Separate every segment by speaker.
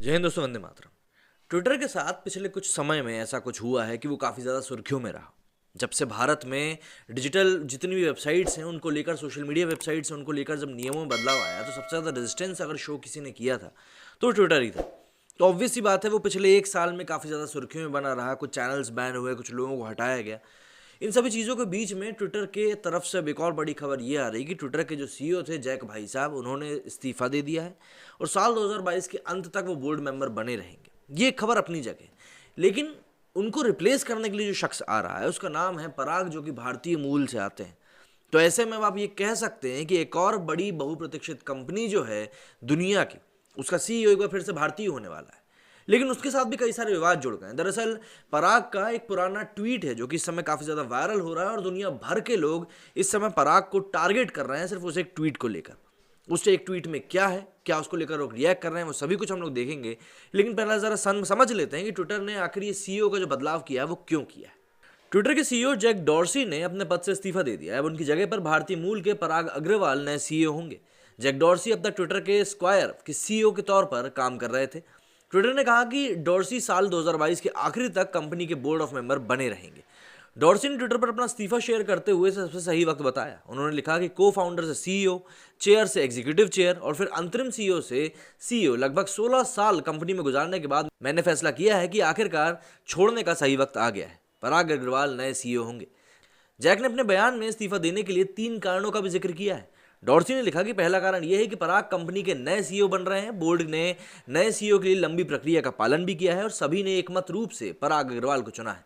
Speaker 1: जय हिंद दोस्तों, वंदे मातरम। ट्विटर के साथ पिछले कुछ समय में ऐसा कुछ हुआ है कि वो काफ़ी ज़्यादा सुर्खियों में रहा। जब से भारत में डिजिटल जितनी भी वेबसाइट्स हैं उनको लेकर, सोशल मीडिया वेबसाइट्स हैं उनको लेकर जब नियमों में बदलाव आया, तो सबसे ज़्यादा रेजिस्टेंस अगर शो किसी ने किया था तो ट्विटर ही था। तो ऑब्वियस सी बात है, वो पिछले एक साल में काफ़ी ज़्यादा सुर्खियों में बना रहा। कुछ चैनल्स बैन हुए, कुछ लोगों को हटाया गया। इन सभी चीज़ों के बीच में ट्विटर के तरफ से अब एक और बड़ी खबर ये आ रही कि ट्विटर के जो सीईओ थे जैक भाई साहब, उन्होंने इस्तीफा दे दिया है और साल 2022 के अंत तक वो बोर्ड मेंबर बने रहेंगे। ये खबर अपनी जगह, लेकिन उनको रिप्लेस करने के लिए जो शख्स आ रहा है उसका नाम है पराग, जो कि भारतीय मूल से आते हैं। तो ऐसे में अब आप ये कह सकते हैं कि एक और बड़ी बहुप्रतीक्षित कंपनी जो है दुनिया की, उसका सीईओ एक बार फिर से भारतीय होने वाला है। लेकिन उसके साथ भी कई सारे विवाद जुड़ गए हैं। दरअसल पराग का एक पुराना ट्वीट है जो कि इस समय काफ़ी ज़्यादा वायरल हो रहा है और दुनिया भर के लोग इस समय पराग को टारगेट कर रहे हैं सिर्फ उस एक ट्वीट को लेकर। उससे एक ट्वीट में क्या है, क्या उसको लेकर लोग रिएक्ट कर रहे हैं, वो सभी कुछ हम लोग देखेंगे। लेकिन पहला ज़रा समझ लेते हैं कि ट्विटर ने आखिर ये सीईओ का जो बदलाव किया है वो क्यों किया है। ट्विटर के सीईओ जैक डॉर्सी ने अपने पद से इस्तीफा दे दिया है। अब उनकी जगह पर भारतीय मूल के पराग अग्रवाल नए सीईओ होंगे। जैक डॉर्सी अब तक ट्विटर के स्क्वायर के सीईओ के तौर पर काम कर रहे थे। ट्विटर ने कहा कि डॉर्सी साल 2022 के आखिरी तक कंपनी के बोर्ड ऑफ मेंबर बने रहेंगे। डॉर्सी ने ट्विटर पर अपना इस्तीफा शेयर करते हुए सबसे सही वक्त बताया। उन्होंने लिखा कि को फाउंडर से सीईओ, चेयर से एग्जीक्यूटिव चेयर और फिर अंतरिम सीईओ से सीईओ लगभग 16 साल कंपनी में गुजारने के बाद मैंने फैसला किया है कि आखिरकार छोड़ने का सही वक्त आ गया है। पराग अग्रवाल नए सीईओ होंगे। जैक ने अपने बयान में इस्तीफा देने के लिए 3 कारणों का भी जिक्र किया है। डॉर्सी ने लिखा कि पहला कारण यह है कि पराग कंपनी के नए सीईओ बन रहे हैं। बोर्ड ने नए सीईओ के लिए लंबी प्रक्रिया का पालन भी किया है और सभी ने एकमत रूप से पराग अग्रवाल को चुना है।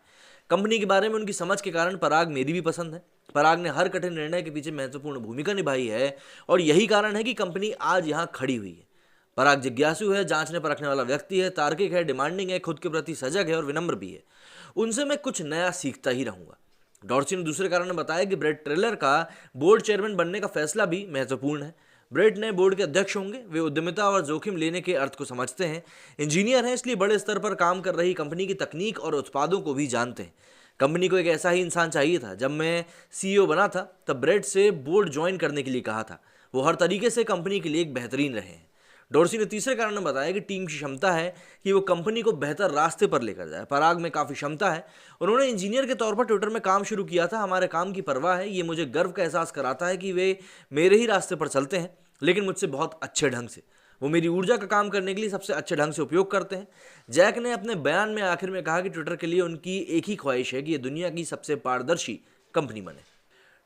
Speaker 1: कंपनी के बारे में उनकी समझ के कारण पराग मेरी भी पसंद है। पराग ने हर कठिन निर्णय के पीछे महत्वपूर्ण भूमिका निभाई है और यही कारण है कि कंपनी आज यहाँ खड़ी हुई है। पराग जिज्ञासु है, जांचने परखने वाला व्यक्ति है, तार्किक है, डिमांडिंग है, खुद के प्रति सजग है और विनम्र भी है। उनसे मैं कुछ नया सीखता ही रहूंगा। डॉर्सी ने दूसरे कारण में बताया कि ब्रेट ट्रेलर का बोर्ड चेयरमैन बनने का फैसला भी महत्वपूर्ण है। ब्रेट नए बोर्ड के अध्यक्ष होंगे। वे उद्यमिता और जोखिम लेने के अर्थ को समझते हैं, इंजीनियर हैं, इसलिए बड़े स्तर पर काम कर रही कंपनी की तकनीक और उत्पादों को भी जानते हैं। कंपनी को एक ऐसा ही इंसान चाहिए था। जब मैं सीईओ बना था तब ब्रेट से बोर्ड ज्वाइन करने के लिए कहा था। वो हर तरीके से कंपनी के लिए एक बेहतरीन रहे हैं। डॉर्सी ने तीसरे कारण में बताया कि टीम की क्षमता है कि वो कंपनी को बेहतर रास्ते पर लेकर जाए। पराग में काफ़ी क्षमता है। उन्होंने इंजीनियर के तौर पर ट्विटर में काम शुरू किया था। हमारे काम की परवाह है। ये मुझे गर्व का एहसास कराता है कि वे मेरे ही रास्ते पर चलते हैं, लेकिन मुझसे बहुत अच्छे ढंग से। वो मेरी ऊर्जा का काम करने के लिए सबसे अच्छे ढंग से उपयोग करते हैं। जैक ने अपने बयान में आखिर में कहा कि ट्विटर के लिए उनकी एक ही ख्वाहिश है कि ये दुनिया की सबसे पारदर्शी कंपनी बने।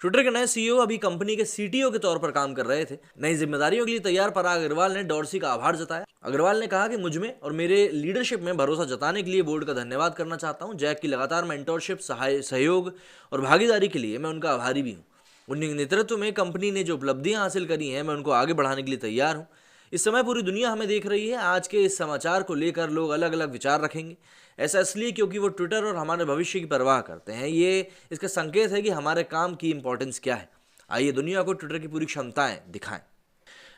Speaker 1: ट्विटर के नए सीईओ अभी कंपनी के सीटीओ के तौर पर काम कर रहे थे। नई जिम्मेदारियों के लिए तैयार पराग अग्रवाल ने डॉर्सी का आभार जताया। अग्रवाल ने कहा कि मुझ में और मेरे लीडरशिप में भरोसा जताने के लिए बोर्ड का धन्यवाद करना चाहता हूं। जैक की लगातार मेंटोरशिप, सहयोग और भागीदारी के लिए मैं उनका आभारी भी हूं। उनके नेतृत्व में कंपनी ने जो उपलब्धियां हासिल करी हैं, मैं उनको आगे बढ़ाने के लिए तैयार हूं। इस समय पूरी दुनिया हमें देख रही है। आज के इस समाचार को लेकर लोग अलग अलग विचार रखेंगे। ऐसा इसलिए क्योंकि वो ट्विटर और हमारे भविष्य की परवाह करते हैं। ये इसका संकेत है कि हमारे काम की इंपॉर्टेंस क्या है। आइए दुनिया को ट्विटर की पूरी क्षमताएं दिखाएं।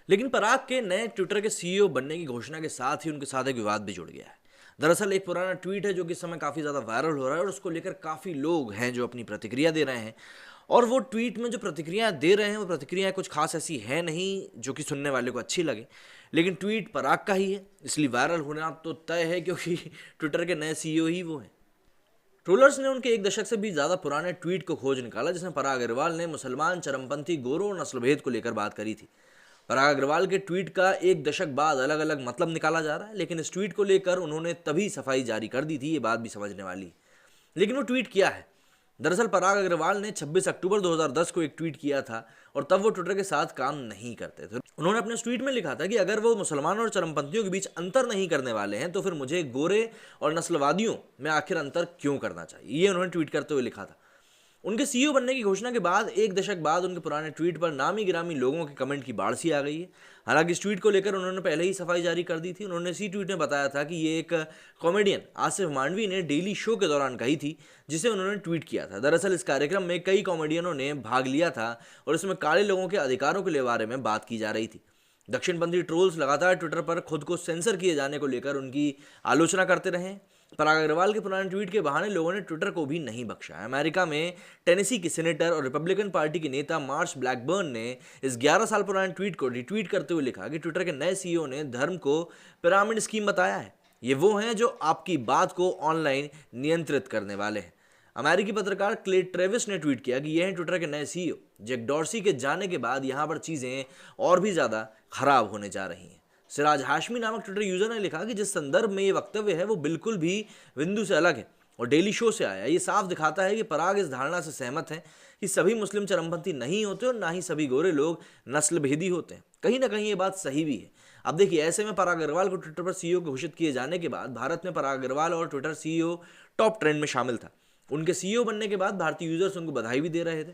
Speaker 1: लेकिन पराग के नए ट्विटर के सीईओ बनने की घोषणा के साथ ही उनके साथ एक विवाद भी जुड़ गया है। दरअसल एक पुराना ट्वीट है जो कि इस समय काफ़ी ज़्यादा वायरल हो रहा है और उसको लेकर काफ़ी लोग हैं जो अपनी प्रतिक्रिया दे रहे हैं। और वो ट्वीट में जो प्रतिक्रियाएं दे रहे हैं वो प्रतिक्रियाएं कुछ खास ऐसी हैं नहीं जो कि सुनने वाले को अच्छी लगे। लेकिन ट्वीट पराग का ही है, इसलिए वायरल होना तो तय है, क्योंकि ट्विटर के नए सीईओ ही वो हैं। ट्रोलर्स ने उनके एक दशक से भी ज़्यादा पुराने ट्वीट को खोज निकाला जिसमें पराग अग्रवाल ने मुसलमान, चरमपंथी, गोरों और नस्लभेद को लेकर बात करी थी। पराग अग्रवाल के ट्वीट का एक दशक बाद अलग अलग मतलब निकाला जा रहा है, लेकिन इस ट्वीट को लेकर उन्होंने तभी सफाई जारी कर दी थी। ये बात भी समझने वाली। लेकिन वो ट्वीट क्या है? दरअसल पराग अग्रवाल ने 26 अक्टूबर 2010 को एक ट्वीट किया था और तब वो ट्विटर के साथ काम नहीं करते थे। उन्होंने अपने ट्वीट में लिखा था कि अगर वो मुसलमानों और चरमपंथियों के बीच अंतर नहीं करने वाले हैं तो फिर मुझे गोरे और नस्लवादियों में आखिर अंतर क्यों करना चाहिए, ये उन्होंने ट्वीट करते हुए लिखा था। उनके सीईओ बनने की घोषणा के बाद एक दशक बाद उनके पुराने ट्वीट पर नामी गिरामी लोगों के कमेंट की बाढ़ सी आ गई है। हालांकि इस ट्वीट को लेकर उन्होंने पहले ही सफाई जारी कर दी थी। उन्होंने इसी ट्वीट में बताया था कि ये एक कॉमेडियन आसिफ मांडवी ने डेली शो के दौरान कही थी, जिसे उन्होंने ट्वीट किया था। दरअसल इस कार्यक्रम में कई कॉमेडियनों ने भाग लिया था और इसमें काले लोगों के अधिकारों के बारे में बात की जा रही थी। दक्षिणपंथी ट्रोल्स लगातार ट्विटर पर खुद को सेंसर किए जाने को लेकर उनकी आलोचना करते रहे। पराग अग्रवाल के पुराने ट्वीट के बहाने लोगों ने ट्विटर को भी नहीं बख्शा है। अमेरिका में टेनेसी की सेनेटर और रिपब्लिकन पार्टी के नेता मार्श ब्लैकबर्न ने इस 11 साल पुराने ट्वीट को रिट्वीट करते हुए लिखा कि ट्विटर के नए सीईओ ने धर्म को पिरामिड स्कीम बताया है। ये वो हैं जो आपकी बात को ऑनलाइन नियंत्रित करने वाले हैं। अमेरिकी पत्रकार क्ले ट्रेविस ने ट्वीट किया कि यह हैं ट्विटर के नए सीईओ। जैक डॉर्सी के जाने के बाद यहां पर चीजें और भी ज्यादा खराब होने जा रही हैं। सिराज हाशमी नामक ट्विटर यूजर ने लिखा कि जिस संदर्भ में ये वक्तव्य है वो बिल्कुल भी बिंदु से अलग है और डेली शो से आया। ये साफ दिखाता है कि पराग इस धारणा से सहमत हैं कि सभी मुस्लिम चरमपंथी नहीं होते और ना ही सभी गोरे लोग नस्ल भेदी होते हैं। कहीं ना कहीं ये बात सही भी है। अब देखिए, ऐसे में पराग अग्रवाल को ट्विटर पर सीईओ घोषित किए जाने के बाद भारत में पराग अग्रवाल और ट्विटर सीईओ टॉप ट्रेंड में शामिल था। उनके सीईओ बनने के बाद भारतीय यूजर्स उनको बधाई भी दे रहे थे।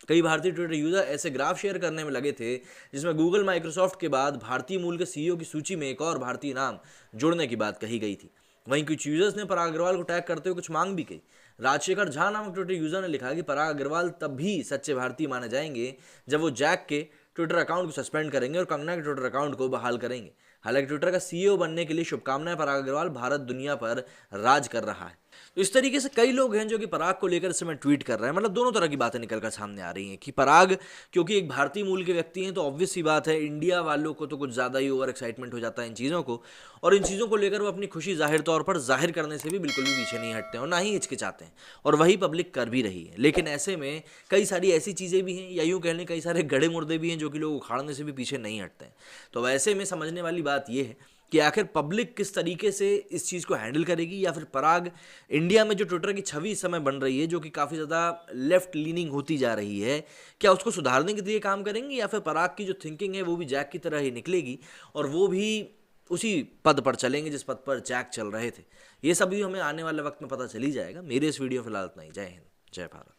Speaker 1: कई भारतीय ट्विटर यूजर ऐसे ग्राफ शेयर करने में लगे थे जिसमें गूगल माइक्रोसॉफ्ट के बाद भारतीय मूल के सीईओ की सूची में एक और भारतीय नाम जोड़ने की बात कही गई थी। वहीं कुछ यूजर्स ने पराग अग्रवाल को टैग करते हुए कुछ मांग भी की। राजशेखर झा नामक ट्विटर यूजर ने लिखा कि पराग अग्रवाल तब भी सच्चे भारतीय माने जाएंगे जब वो जैक के ट्विटर अकाउंट को सस्पेंड करेंगे और कंगना के ट्विटर अकाउंट को बहाल करेंगे। हालांकि ट्विटर का सीईओ बनने के लिए शुभकामनाएं। पराग अग्रवाल भारत दुनिया पर राज कर रहा है। तो इस तरीके से कई लोग हैं जो कि पराग को लेकर इस समय ट्वीट कर रहे हैं। मतलब दोनों तरह की बातें निकलकर सामने आ रही हैं कि पराग क्योंकि एक भारतीय मूल के व्यक्ति हैं तो ऑब्वियस सी बात है इंडिया वालों को तो कुछ ज़्यादा ही ओवर एक्साइटमेंट हो जाता है इन चीज़ों को, और इन चीज़ों को लेकर वो अपनी खुशी जाहिर तौर पर जाहिर करने से भी बिल्कुल भी पीछे नहीं हटते हैं और ना ही हिचकिचाते हैं, और वही पब्लिक कर भी रही है। लेकिन ऐसे में कई सारी ऐसी चीज़ें भी हैं, या यूँ कह लें कई सारे गड़े मुर्दे भी हैं जो कि लोग उखाड़ने से भी पीछे नहीं हटते हैं। तो वैसे में समझने वाली बात यह है कि आखिर पब्लिक किस तरीके से इस चीज़ को हैंडल करेगी, या फिर पराग इंडिया में जो ट्विटर की छवि इस समय बन रही है जो कि काफ़ी ज़्यादा लेफ्ट लीनिंग होती जा रही है, क्या उसको सुधारने के लिए काम करेंगे, या फिर पराग की जो थिंकिंग है वो भी जैक की तरह ही निकलेगी और वो भी उसी पद पर चलेंगे जिस पद पर जैक चल रहे थे। ये सब भी हमें आने वाले वक्त में पता चल ही जाएगा। मेरे इस वीडियो फिलहाल इतना ही। जय हिंद, जय भारत।